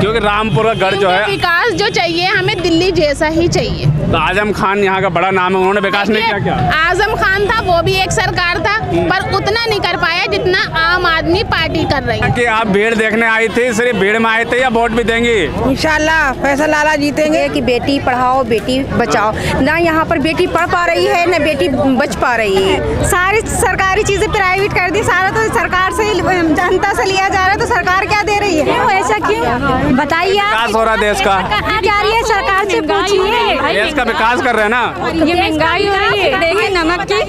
क्योंकि रामपुर का गढ़ जो है, विकास जो चाहिए हमें दिल्ली जैसा ही चाहिए। तो आजम खान यहाँ का बड़ा नाम है, उन्होंने विकास नहीं किया क्या? आजम खान था, वो भी एक सरकार था, पर उतना नहीं कर पाया जितना आम आदमी पार्टी कर रही है। कि आप भीड़ देखने आई थी, सिर्फ भीड़ में आए थे या वोट भी देंगी? इंशाल्लाह फैसल लाला जीतेंगे। कि बेटी पढ़ाओ बेटी बचाओ, ना यहाँ पर बेटी पढ़ पा रही है ना बेटी बच पा रही है। सारी सरकारी चीजें प्राइवेट कर दी, सारा तो सरकार से ही जनता से लिया जा रहा है, तो सरकार क्या दे रही है? ऐसा क्यों बताइए? विकास हो रहा है देश का, क्या रही है सरकार से पूछिए। देश का विकास कर रहे हैं ना। ये महंगाई हो रही है, देखिए नमक की,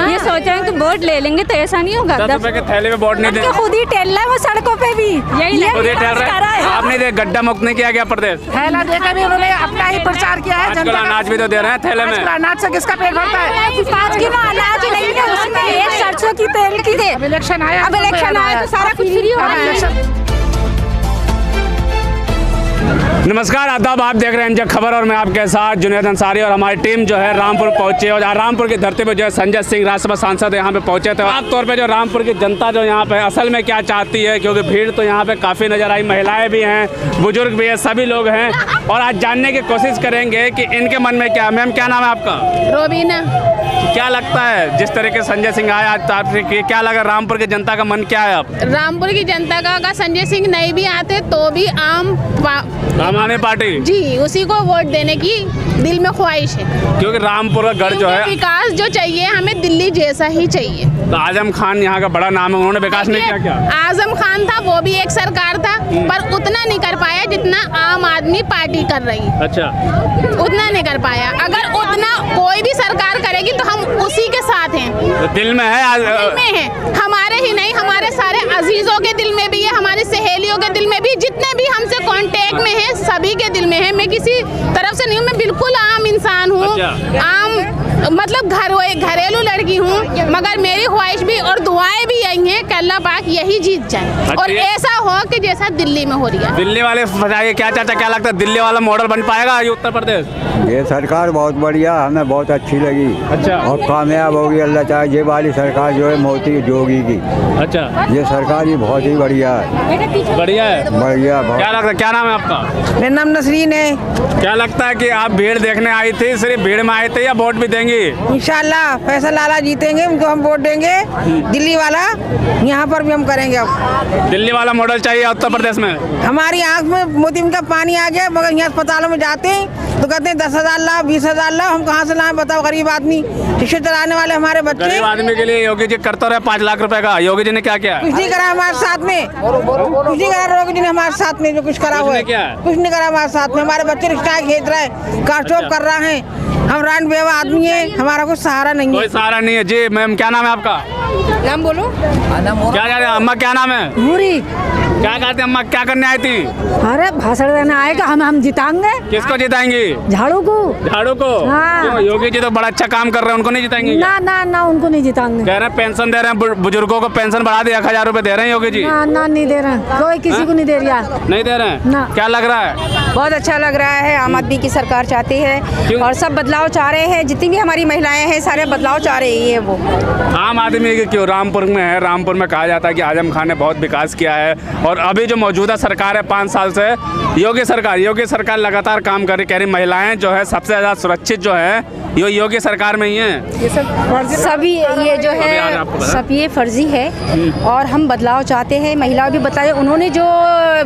ये सोच रहे हैं कि वोट ले लेंगे तो ऐसा नहीं होगा। 10 रुपए के थैले में वोट नहीं दे, खुद ही टहल रहा है वो सड़कों पे भी, यही खुद ही टहल रहे हैं। आपने दे गड्ढा मुक्त नहीं किया गया प्रदेश? थैला देकर भी उन्होंने अपना ही प्रचार किया है। आजकल अनाज भी तो दे रहे हैं थैले में। अनाज से किसका पेट भरता है? 5 किलो अनाज लेंगे, उसमें एक सरसों की तेल की दे। अब इलेक्शन आया तो सारा कुछ फ्री हो रहा है। नमस्कार, आदाब, आप देख रहे हैं एनजे खबर और मैं आपके साथ जुनैद अंसारी। और हमारी टीम जो है रामपुर पहुंची और रामपुर की धरती पे जो है संजय सिंह राज्यसभा सांसद यहाँ पे पहुंचे थे। खास तौर पे जो रामपुर की जनता जो यहाँ पे असल में क्या चाहती है, क्योंकि भीड़ तो यहाँ पे काफ़ी नज़र आई, महिलाएं भी हैं, बुजुर्ग भी हैं, सभी लोग हैं। और आज जानने की कोशिश करेंगे कि इनके मन में क्या। मैम, क्या नाम है आपका? रोबीना। क्या लगता है जिस तरीके से संजय सिंह आया आज, आपसे क्या लगा? रामपुर की जनता का मन क्या है अब? रामपुर की जनता का अगर संजय सिंह नहीं भी आते तो भी आम आदमी पार्टी जी उसी को वोट देने की दिल में ख्वाहिश है। क्योंकि रामपुर का गढ़ जो है, विकास जो चाहिए हमें दिल्ली जैसा ही चाहिए। तो आजम खान यहाँ का बड़ा नाम है, उन्होंने विकास नहीं किया क्या? आजम खान था, वो भी एक सरकार था, पर उतना नहीं कर पाया जितना आम आदमी पार्टी कर रही है। अच्छा, उतना नहीं कर पाया। अगर उतना कोई भी सरकार करेगी तो हम उसी के साथ हैं। तो दिल में है, दिल में है, हमारे ही नहीं, हमारे सारे अजीजों के दिल में भी है, हमारी सहेलियों के दिल में भी, जितने भी हमसे कांटेक्ट में है सभी के दिल में है। मैं किसी तरफ से नहीं हूँ, मैं बिल्कुल आम इंसान हूँ। अच्छा। आम मतलब घरेलू लड़की हूँ, मगर मेरी ख्वाहिश भी और दुआएं भी यही हैं कि अल्लाह पाक यही जीत जाए और ऐसा हो कि जैसा दिल्ली में हो रही है। दिल्ली वाले बताइए, क्या चाचा, क्या लगता है दिल्ली वाला मॉडल बन पाएगा ये उत्तर प्रदेश? ये सरकार बहुत बढ़िया, हमें बहुत अच्छी लगी। अच्छा। और कामयाब होगी अल्लाह चाहे। ये वाली सरकार जो है मोदी जोगी की, अच्छा, ये सरकार ही बहुत ही बढ़िया है। बढ़िया है, बढ़िया बहुत। क्या लगता है? क्या नाम है आपका? मेरा नाम नसरीन है। क्या लगता है कि आप भीड़ देखने आई थी, सिर्फ भीड़ में आए थे या वोट भी देंगी? इंशाल्लाह फैसल लाला जीतेंगे, उनको हम वोट देंगे। दिल्ली वाला यहाँ पर भी हम करेंगे। अब दिल्ली वाला मॉडल चाहिए उत्तर प्रदेश में। हमारी आंख में मोती का पानी आ गया, मगर यहाँ अस्पतालों में जाते हैं तो कहते हैं 10,000 लाओ, 20,000 लाओ। हम कहाँ से लाएं बताओ? गरीब आदमी, रिक्शे चलाने वाले हमारे बच्चे। गरीब आदमी के लिए योगी जी करते रहे 5 लाख रुपए का। योगी जी ने क्या किया? कुछ नहीं करा हमारे साथ में, कुछ नहीं करा योगी जी ने हमारे साथ में। जो कुछ करा हुआ है कुछ नहीं करा हमारे साथ में। हमारे बच्चे रिक्शा खींच रहे हैं, कार चौक कर रहे हैं। हम रान बेवा आदमी है, हमारा कुछ सहारा नहीं है। कोई सहारा नहीं है। जी मैम, क्या नाम है आपका? नाम बोलो। क्या कह रहे हैं अम्मा? क्या नाम है? मूरी। क्या कहते हैं अम्मा? क्या करने आई थी? अरे भाषण देने आएगा, हम जिताएंगे। किसको जिताएंगी? झाड़ू को। झाड़ू को? हाँ। क्यों? योगी जी तो बड़ा अच्छा काम कर रहे हैं, उनको नहीं जिताएंगे? ना ना ना, उनको नहीं जिताएंगे। कह रहे हैं पेंशन दे रहे हैं, बुजुर्गों को पेंशन बढ़ा दी, 1,000 रुपए दे रहे हैं योगी जी। ना ना, नहीं दे रहे हैं, कोई किसी को नहीं दे रहा। नहीं दे रहे हैं? ना। क्या लग रहा है? बहुत अच्छा लग रहा है। आम आदमी की सरकार चाहती है क्यों? और सब बदलाव चाह रहे हैं। जितनी भी हमारी महिलाएं हैं सारे बदलाव चाह रही है। वो आम आदमी की क्यों? रामपुर में है, रामपुर में कहा जाता है कि आजम खान ने बहुत विकास किया है और अभी जो मौजूदा सरकार है 5 साल से, योगी सरकार लगातार काम कर रही, कह रही महिलाएं जो है सबसे ज़्यादा सुरक्षित जो है ये योगी सरकार में ही है। सभी ये जो है सब ये फर्जी है और हम बदलाव चाहते हैं। महिलाएं भी बताए, उन्होंने जो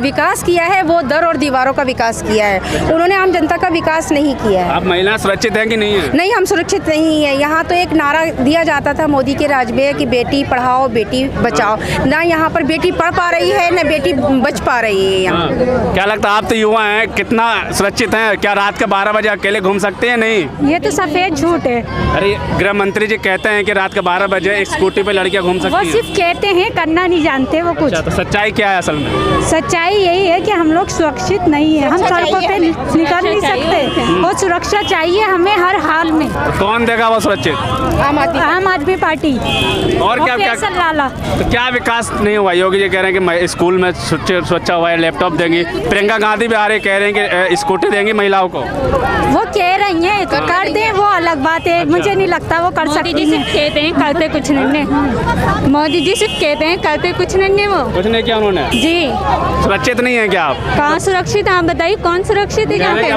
विकास किया है वो दर और दीवारों का विकास किया है, उन्होंने आम जनता का विकास नहीं किया है। आप महिलाएं सुरक्षित हैं कि नहीं है? नहीं, हम सुरक्षित नहीं है। यहाँ तो एक नारा दिया जाता था मोदी के राज में कि बेटी पढ़ाओ बेटी बचाओ, ना यहाँ पर बेटी पढ़ पा रही है ना बेटी बच पा रही है यहाँ। क्या लगता है, आप तो युवा हैं, कितना सुरक्षित हैं? क्या रात के 12 बजे अकेले घूम सकते हैं? नहीं, ये तो सफेद झूठ है। अरे गृह मंत्री जी कहते हैं कि रात के 12 बजे एक स्कूटी पे लड़कियां घूम वो सकती हैं। सिर्फ कहते हैं, करना नहीं जानते वो कुछ। अच्छा, तो सच्चाई क्या है असल में? सच्चाई यही है कि हम लोग सुरक्षित नहीं है। हम सड़कों पे निकल नहीं सकते। वो सुरक्षा चाहिए हमें हर हाल में। कौन देगा वो सुरक्षित? आम आदमी पार्टी और क्या क्या फैसल लाला। तो क्या विकास नहीं हुआ? योगी जी कह रहे हैं कि स्कूल में स्वच्छता हुआ है, लैपटॉप देंगी। प्रियंका गांधी भी आ रही कह रहे हैं कि स्कूटी देंगी महिलाओं को। वो कह रही हैं तो कर दें, वो अलग बात है। मुझे नहीं लगता वो कर सकती हैं। कहते हैं करते कुछ नहीं है। मोदी जी सिर्फ कहते हैं करते कुछ नहीं है। वो कुछ नहीं किया उन्होंने जी। सुरक्षित नहीं है क्या आप? कहाँ सुरक्षित है आप बताइए, कौन सुरक्षित है यहाँ पे?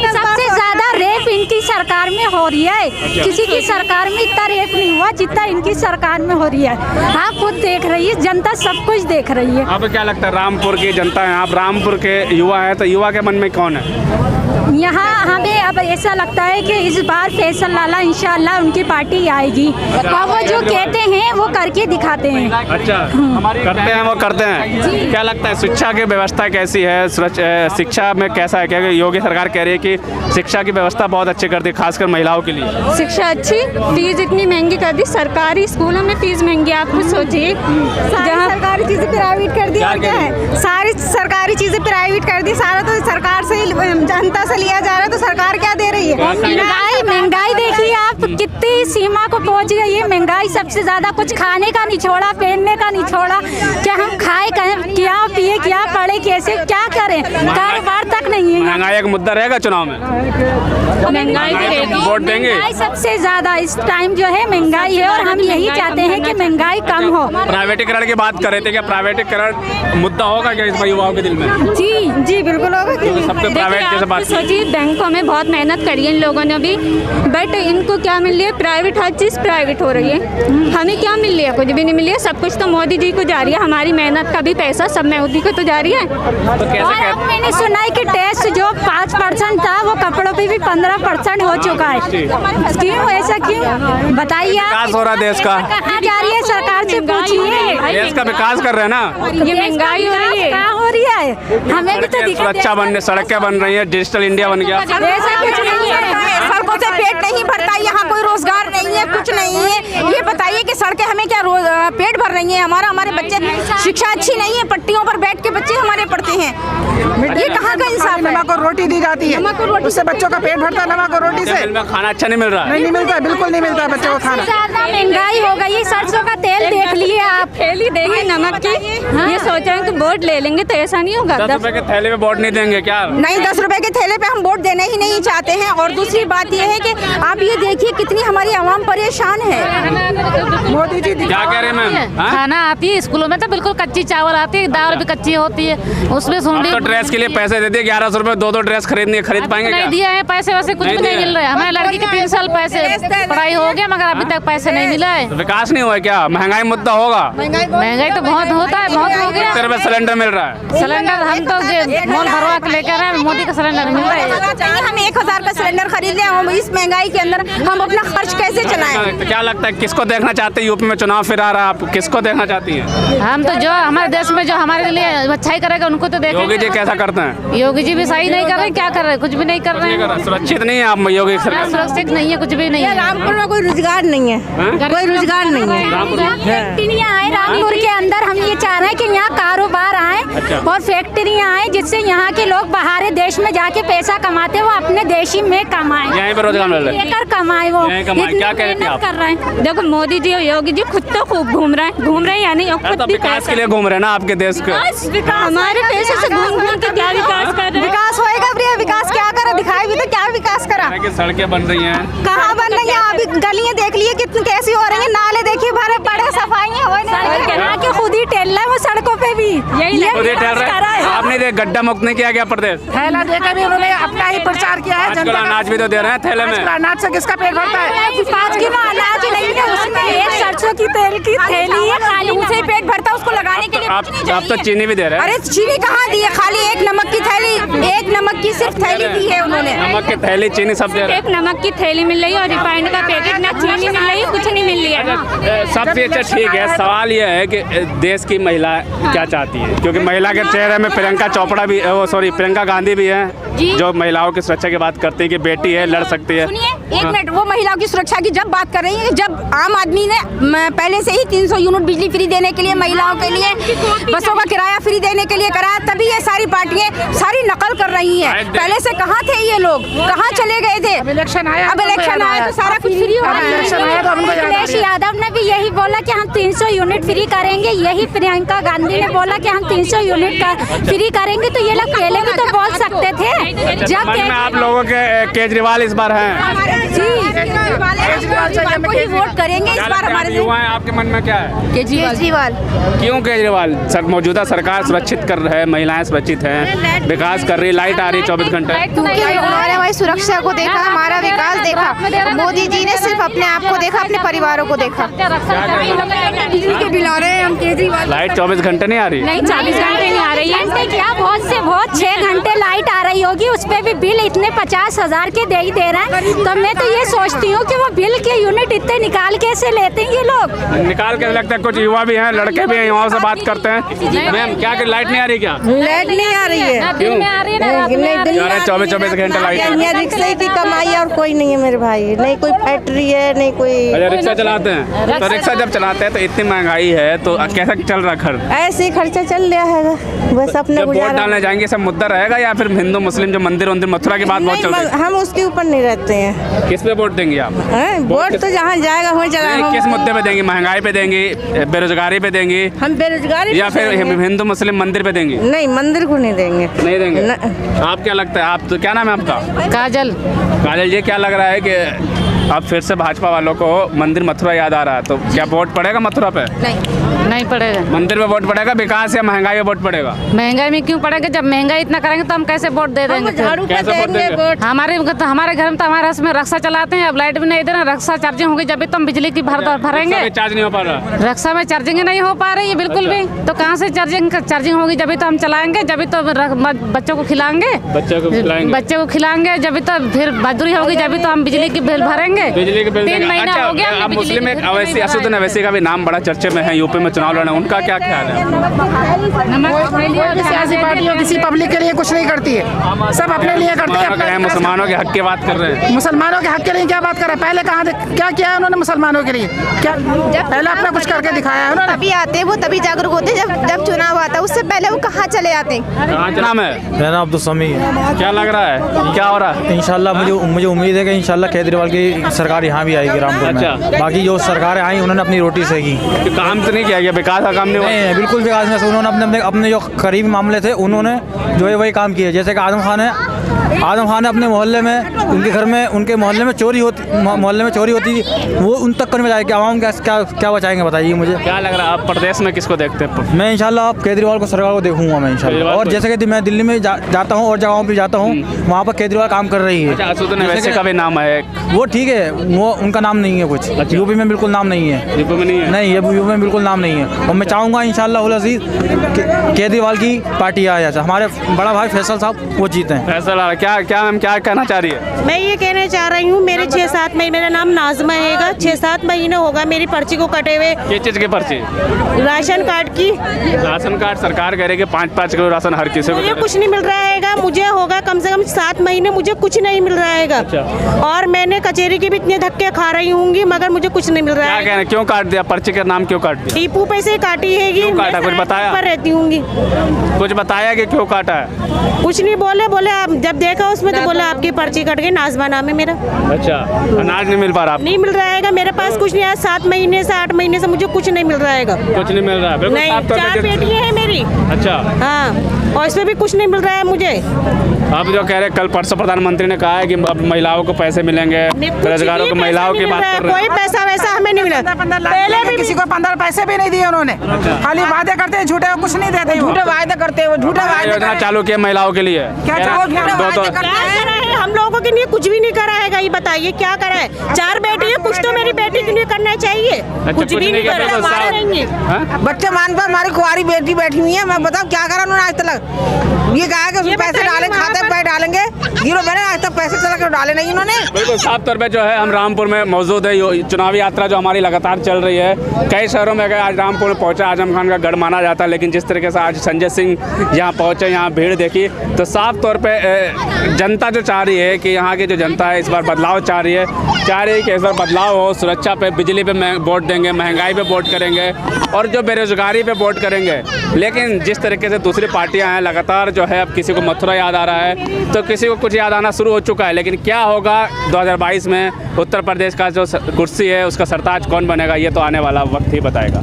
सबसे ज्यादा रेप इनकी सरकार में हो रही है। किसी की सरकार में इतना रेप नहीं हुआ जितना इनकी सरकार में हो रही है। आप खुद देख रही है, जनता सब कुछ देख रही है। अब क्या लगता है रामपुर की जनता है, आप रामपुर के युवा है, तो युवा के मन में कौन है? यहाँ हमें अब ऐसा लगता है कि इस बार फैसल लाला इंशाल्लाह उनकी पार्टी आएगी और वो जो कहते हैं वो करके दिखाते हैं। अच्छा, करते हैं वो करते हैं। क्या लगता है शिक्षा की व्यवस्था कैसी है? शिक्षा में कैसा है? क्या योगी सरकार कह रही है कि शिक्षा की व्यवस्था बहुत अच्छी कर दी, खासकर महिलाओं के लिए। शिक्षा अच्छी, फीस इतनी महंगी कर दी। सरकारी स्कूलों में फीस महंगी, आप खुद सोचिए। जहाँ सरकारी चीजें प्राइवेट कर दी और क्या है, सारी सरकारी चीजें प्राइवेट कर दी। सारा तो सरकार से ही जनता से लिया जा रहा है, तो सरकार क्या दे रही है? महंगाई देखिए आप कितनी सीमा को पहुंच गई है। महंगाई सबसे ज्यादा, कुछ खाने का नहीं छोड़ा, पहनने का नहीं छोड़ा। क्या हम खाए क्या पिए, क्या पढ़े, कैसे क्या करें, कारोबार तक नहीं है। महंगाई एक मुद्दा रहेगा चुनाव में? महंगाई वोट देंगे? सबसे ज्यादा इस टाइम जो है महंगाई है और हम यही चाहते हैं कि महंगाई कम हो। प्राइवेटीकरण की बात कर रहे थे, क्या प्राइवेटीकरण मुद्दा होगा क्या इस बार युवाओं के दिल में? जी जी बिल्कुल होगा। सबके प्राइवेट जैसे बात सोचिए, बैंकों में बहुत मेहनत करी है इन लोगों ने भी, बट इनको क्या मिल रही है? प्राइवेट, हर चीज़ प्राइवेट हो रही है। हमें क्या मिल रही है? कुछ भी नहीं मिल रही है। सब कुछ तो मोदी जी को जा रही है। हमारी मेहनत का भी पैसा सब मोदी को तो जा रही है। तो कैसे और अब मैंने सुना है कि टेस्ट जो 5% था वो कपड़ों पे भी 15% हो चुका है। क्यों ऐसा क्यों बताइए? विकास हो रहा है देश का? कहाँ जा रही है? सरकार से पूछिए। देश का विकास कर रहे हैं ना। ये महंगाई हो रही है, कहाँ हो रही है? हमें भी तो सुरक्षा बन, सड़कें बन रही है, डिजिटल इंडिया बन गया। ऐसा कुछ नहीं है, सड़कों से पेट नहीं भरता। यहाँ कोई रोजगार नहीं है, कुछ नहीं है। ये बताइए कि सड़कें हमें क्या पेट भर रही हैं? हमारे बच्चे, शिक्षा अच्छी नहीं है, पट्टियों पर बैठ के बच्चे हमारे पढ़ते हैं। ये कहाँ का इंसाफ है? नमक और रोटी दी जाती है, उससे बच्चों का पेट भरता है। नमक और रोटी से खाना अच्छा नहीं मिल रहा है। नहीं मिलता, बिल्कुल नहीं मिलता बच्चों को खाना। ज्यादा महंगाई हो गई है। सरसों का तेल देख लिए आप, थैली देखिए नमक की। ये सोच रहे हैं कि वोट ले लेंगे तो ऐसा नहीं होगा। 10 रुपए के थैले में वोट नहीं देंगे क्या? नहीं, 10 रुपए के थैले पे हम वोट देना ही नहीं चाहते हैं। और दूसरी बात ये है कि आप ये देखिए कितनी हमारी आवाम परेशान है। मोदी जी क्या कह रहे हैं मैम? खाना आती है स्कूलों में तो बिल्कुल कच्ची चावल आती है, दाल भी कच्ची होती है, उसमें सुंडी। तो ड्रेस के लिए पैसे दे दिए 1100 रुपए, 2 ड्रेस खरीद पाएंगे नहीं क्या? दिया है पैसे, वैसे कुछ भी नहीं मिल रहा है। हमारे लड़की के 3 साल पैसे पढ़ाई हो गया मगर अभी तक पैसे नहीं मिला है। तो विकास नहीं हुआ क्या? महंगाई मुद्दा होगा? महंगाई तो बहुत होता है, बहुत हो गया। कितने रुपए सिलेंडर मिल रहा है? सिलेंडर हम तो मोल भरवा के लेकर आए, मोदी का सिलेंडर मिल रहा है। हम 1000 का सिलेंडर खरीद लें, हम इस महंगाई के अंदर हम अपना खर्च कैसे चलाएं? तो क्या लगता है किसको देखना चाहते हैं? यूपी में चुनाव फिर आ रहा है, आप किसको देखना चाहती हैं? हम तो जो हमारे देश में जो हमारे लिए अच्छाई करेगा उनको तो देखेंगे। योगी जी कैसा करते हैं? योगी जी भी सही नहीं कर रहे, क्या कर रहे, कुछ भी नहीं कर रहे हैं। सुरक्षित नहीं है आप योगी सरकार? सुरक्षित नहीं है, कुछ भी नहीं है। रामपुर में कोई रोजगार नहीं है, कोई रोजगार नहीं है। फैक्ट्रियाँ आए रामपुर के अंदर, हम ये चाह रहे हैं कि यहाँ कारोबार आए और फैक्ट्रियाँ आए जिससे यहाँ के लोग बाहर देश में जाके पैसा कमाते वो अपने देश ही में कमाए, यहीं पर रोजगार मिल रहा है, लेकर कमाए। वो क्या कहते हैं आप? कर रहे हैं। देखो मोदी जी और योगी जी खुद तो खूब घूम रहे हैं या नहीं, खुद तो भी विकास के लिए घूम रहे हैं ना आपके देश के। हमारे पैसे से घूम घूम के क्या विकास कर रहे हैं? विकास होएगा प्रिया, विकास क्या करा? दिखाई भी तो क्या विकास करा? सड़कें बन रही हैं, कहाँ बन रही है? अभी गलियां देख लिए कितनी कैसी हो रही है, नाले देखिए भरे पड़े, सफाइयाँ हो के खुद ही टहल रहा है वो सड़कों पे भी, यही खुद ही ठहर रहे हैं। आपने देख गड्ढा मुक्त नहीं किया गया प्रदेश? थैला देकर भी उन्होंने अपना ही प्रचार किया है। आजकल अनाज भी तो दे रहे हैं थैले में। अनाज से किसका पेट भरता है? 5 किलो अनाज नहीं है, उसमें एक सरसों की तेल की थैली है, खाली उसे ही पेट भरता है, उसको लगाने के लिए आप कुछ नहीं तो चाहिए। चीनी भी दे रहे हैं। अरे चीनी कहाँ दी है? खाली एक नमक की थैली, एक नमक की सिर्फ थैली दी है उन्होंने। नमक की थैली, चीनी सब दे रहे हैं। एक नमक की थैली मिल रही है और रिफाइंड का पैकेट, ना चीनी मिल रही है, कुछ नहीं मिल रही है। सबसे अच्छा ठीक है। सवाल यह है कि देश की महिला क्या चाहती है, क्योंकि महिला के चेहरे में प्रियंका गांधी भी है जो महिलाओं की सुरक्षा की बात करती है कि बेटी है, लड़ सकती है। सुनिए, एक मिनट, वो महिलाओं की सुरक्षा की जब बात कर रही है, जब आम आदमी ने पहले से ही 300 यूनिट बिजली फ्री देने के लिए, महिलाओं के लिए बसों का किराया फ्री देने के लिए कराया, तभी ये सारी पार्टियां सारी नकल कर रही हैं। पहले से कहाँ थे ये लोग, कहाँ चले गए थे? अब इलेक्शन आया तो सारा कुछ फ्री हो रहा है। अखिलेश यादव ने भी यही बोला कि हम 300 यूनिट फ्री करेंगे, यही प्रियंका गांधी ने बोला कि हम 300 यूनिट का फ्री करेंगे, तो ये लोग पहले भी तो बोल सकते थे। जब में आप लोगों के केजरीवाल इस बार हैं, केजरीवाल को ही वोट करेंगे इस बार हमारे युवा है, आपके मन में क्या है? केजरीवाल। क्यों केजरीवाल? मौजूदा सरकार सुरक्षित कर रहे हैं, महिलाएं सुरक्षित हैं, विकास कर रही, लाइट आ रही 24 घंटे। उन्होंने हमारी सुरक्षा को देखा, हमारा विकास देखा। मोदी जी ने सिर्फ अपने आप को देखा, अपने परिवारों को देखा। बिजली के बिल आ रहे हैं, हम केजरीवाल। लाइट 24 घंटे नहीं आ रही? नहीं, 24 घंटे नहीं आ रही है। क्या बहुत से बहुत 6 घंटे लाइट आ रही होगी, उस पे भी बिल इतने 50,000 के दे ही दे रहे हैं। तो मैं तो ये सोचती हूँ कि वो बिल के यूनिट इतने निकाल कैसे लेते हैं ये लोग? निकाल के लगता है। कुछ युवा भी हैं, लड़के भी हैं, युवाओं से बात करते हैं। मैम क्या लाइट नहीं आ रही? क्या लाइट नहीं आ रही है? दिन में आ रही है, 24 घंटे लाइट। यहाँ रिक्शे की कमाई और कोई नहीं है मेरे भाई, नहीं कोई फैक्ट्री है, नहीं कोई। अच्छा, रिक्शा चलाते हैं तो रिक्शा जब चलाते हैं तो इतनी महंगाई है तो कैसा चल रहा घर? ऐसे ही खर्चा चल रहा है, बस अपने जब वोट डालने जाएंगे सब मुद्दा रहेगा या फिर हिंदू मुस्लिम जो मंदिर मथुरा की बात बहुत चल रही है? हम उसके ऊपर नहीं रहते हैं। किस पे वोट देंगे आप? वोट तो जहाँ जाएगा हो जाएगा। किस मुद्दे पे देंगे? महंगाई पे देंगे, बेरोजगारी पे देंगे, हम बेरोजगारी या फिर हिंदू मुस्लिम मंदिर पे देंगे? नहीं, मंदिर को नहीं देंगे। नहीं देंगे। आप क्या लगता है? आप तो क्या नाम है आपका? काजल। काजल जी, क्या लग रहा है कि अब फिर से भाजपा वालों को मंदिर मथुरा याद आ रहा है, तो क्या वोट पड़ेगा मथुरा पे? नहीं पड़ेगा। मंदिर पे वोट पड़ेगा? विकास या महंगाई पे वोट पड़ेगा? महंगाई में क्यों पड़ेगा? जब महंगाई इतना करेंगे तो हम कैसे वोट दे देंगे? कैसे वोट देंगे? हमारे घर में तो हमारे में रक्षा चलाते हैं, अब लाइट भी नहीं दे रहे, रक्षा चार्जिंग होगी जब भी तो हम बिजली की भरेंगे। चार्ज नहीं हो पा रहा, रक्षा में चार्जिंग नहीं हो पा रही है बिल्कुल भी। तो कहाँ से चार्जिंग होगी? जब भी तो हम चलाएंगे, जब भी तो बच्चों को खिलाएंगे, बच्चे को खिलाएंगे, जब भी तो फिर मजदूरी होगी, जब भी तो हम बिजली की बिल भरेंगे। बिजली के बिल 3 महीना हो गया। अब मुस्लिम एक अवैसी असदुद्दीन अवैसी का भी नाम बड़ा चर्चे में है, यूपी में चुनाव लड़ना, उनका क्या ख्याल है? सियासी पार्टियों किसी पब्लिक के लिए कुछ नहीं करती है, सब अपने लिए करती है। मुसलमानों के हक की बात कर रहे हैं। मुसलमानों के हक के लिए क्या बात कर रहे हैं? पहले कहाँ क्या किया है उन्होंने मुसलमानों के लिए? क्या पहले अपना कुछ करके दिखाया है उन्होंने? तभी आते हैं वो, तभी जागरूक होते हैं जब चुनाव आता है, उससे पहले वो कहाँ चले आते हैं? कहाँ नाम है? मेरा नाम अब्दुल समी है। क्या लग रहा है, क्या हो रहा है? इंशाल्लाह मुझे उम्मीद है कि इंशाल्लाह केजरीवाल की सरकार यहाँ भी आएगी रामपुर में। बाकी जो सरकारें आई उन्होंने अपनी रोटी सेकी, काम तो नहीं किया गया, विकास का काम नहीं हुआ। बिल्कुल विकास नहीं। उन्होंने अपने जो करीबी मामले थे उन्होंने जो है वही काम किए। जैसे कि आजम खान ने अपने मोहल्ले में, उनके घर में, उनके मोहल्ले में चोरी होती थी, वो उन तक करने जाए कि आवाम क्या बचाएंगे? बताइए मुझे। क्या लग रहा है आप प्रदेश में किसको देखते हैं? मैं इंशाल्लाह आप केजरीवाल को, सरकार को देखूंगा मैं इंशाल्लाह। और जैसे कि मैं दिल्ली में जाता हूँ और जगहों पर जाता हूँ, वहाँ पर केजरीवाल काम कर रही है। असदुद्दीन अवैसी का भी नाम है, वो ठीक है, वो उनका नाम नहीं है कुछ। यूपी में बिल्कुल नाम नहीं है। यूपी में नहीं है? नहीं, यूपी में बिल्कुल नाम नहीं है। और मैं चाहूँगा इंशाल्लाह अज़ीज़ केजरीवाल की पार्टी आ जाए, हमारे बड़ा भाई फैसल साहब वो जीते हैं। फैसल क्या कहना चाह रही है? मैं ये कहना चाह रही हूँ, मेरे 6-7 महीने, मेरा नाम नाजमा है, 6-7 महीने होगा मेरी पर्ची को कटे हुए। किस चीज़ की पर्ची? राशन कार्ड की। राशन कार्ड सरकार कह रही है कि 5-5 किलो राशन हर किसी को। मुझे कुछ नहीं मिल रहा है, मुझे होगा कम से कम 7 महीने, मुझे कुछ नहीं मिल रहा है। और मैंने कचहरी के भी इतने धक्के खा रही हूँगी मगर मुझे कुछ नहीं मिल रहा है। क्या कहना, क्यों काट दिया? पर्ची का नाम क्यों काट दिया? टीपू पैसे काटी है। कुछ बताया? रहती हूँगी, कुछ बताया कि क्यों काटा है? कुछ नहीं बोले आप जब देखा उसमें तो बोला आपकी पर्ची कट गई, नाजमा नाम है मेरा। अच्छा, अनाज नहीं मिल पा रहा? नहीं मिल रहा है, मेरे पास कुछ नहीं है। 7 महीने से 8 महीने से मुझे कुछ नहीं मिल रहा है। कुछ नहीं मिल रहा है? नहीं, 4 बेटियां हैं मेरी। अच्छा, हाँ, और इसमें भी कुछ नहीं मिल रहा है मुझे। आप जो कह रहे कल परसों प्रधानमंत्री ने कहा है कि अब महिलाओं को पैसे मिलेंगे, बेरोजगारों को, महिलाओं की बात कर रहे हैं। कोई पैसा वैसा हमें नहीं मिला। पहले भी किसी को 15 पैसे भी नहीं दिए उन्होंने। खाली वादे करते हैं, झूठे कुछ नहीं देते, झूठे वादे करते हैं, झूठे वादे। योजना चालू किया महिलाओं के लिए, क्या हम लोगों के लिए कुछ भी नहीं करा है। ये बताइए क्या करा है? 4 बेटी है, कुछ तो मेरी बेटी के लिए करना चाहिए। कुछ भी नहीं करा। बच्चे मान पर हमारी कुंवारी बेटी बैठी हुई है, मैं बताऊँ क्या करा उन्होंने आज तक? ये कहा कि पैसे डालेंगे, खाते पे डालेंगे, 0 मैंने आज तक पैसे चला के डाले नहीं इन्होंने। बिल्कुल साफ तौर पे जो है हम रामपुर में मौजूद है। चुनावी यात्रा जो हमारी लगातार चल रही है, कई शहरों में गए, आज रामपुर में पहुंचा, आजम खान का गढ़ माना जाता है, लेकिन जिस तरीके से आज संजय सिंह यहाँ पहुंचे, यहाँ भीड़ देखी, तो साफ तौर पे जनता जो चाह रही है कि यहाँ की जो जनता है इस बार बदलाव चाह रही है कि इस बार बदलाव हो, सुरक्षा पे, बिजली पे वोट देंगे, महंगाई पे वोट करेंगे और जो बेरोजगारी पे वोट करेंगे। लेकिन जिस तरीके से दूसरी पार्टियां हैं लगातार जो है, अब किसी को मथुरा याद आ रहा है तो किसी को कुछ याद आना शुरू हो चुका है, लेकिन क्या होगा 2022 में उत्तर प्रदेश का जो कुर्सी है उसका सरताज कौन बनेगा, ये तो आने वाला वक्त ही बताएगा।